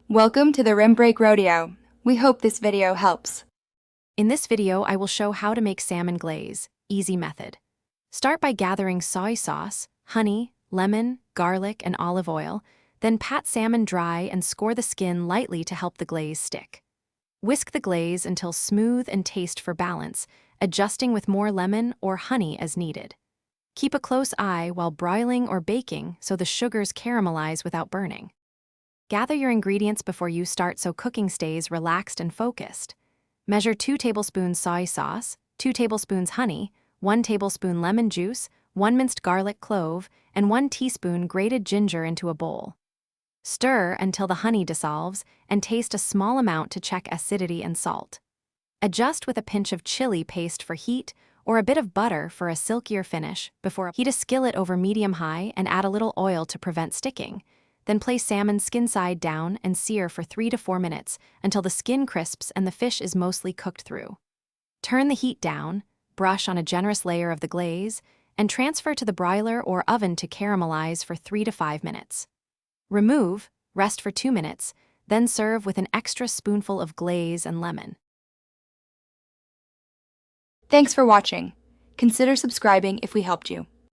Welcome to the Rim Break Rodeo. We hope this video helps. In this video, I will show how to make salmon glaze, easy method. Start by gathering soy sauce, honey, lemon, garlic, and olive oil, then pat salmon dry and score the skin lightly to help the glaze stick. Whisk the glaze until smooth and taste for balance, adjusting with more lemon or honey as needed. Keep a close eye while broiling or baking so the sugars caramelize without burning. Gather your ingredients before you start so cooking stays relaxed and focused. Measure 2 tablespoons soy sauce, 2 tablespoons honey, 1 tablespoon lemon juice, 1 minced garlic clove, and 1 teaspoon grated ginger into a bowl. Stir until the honey dissolves and taste a small amount to check acidity and salt. Adjust with a pinch of chili paste for heat or a bit of butter for a silkier finish before heat a skillet over medium-high and add a little oil to prevent sticking. Then place salmon skin side down and sear for 3 to 4 minutes until the skin crisps and the fish is mostly cooked through. Turn the heat down, brush on a generous layer of the glaze, and transfer to the broiler or oven to caramelize for 3 to 5 minutes. Remove, rest for 2 minutes, then serve with an extra spoonful of glaze and lemon. Thanks for watching. Consider subscribing if we helped you.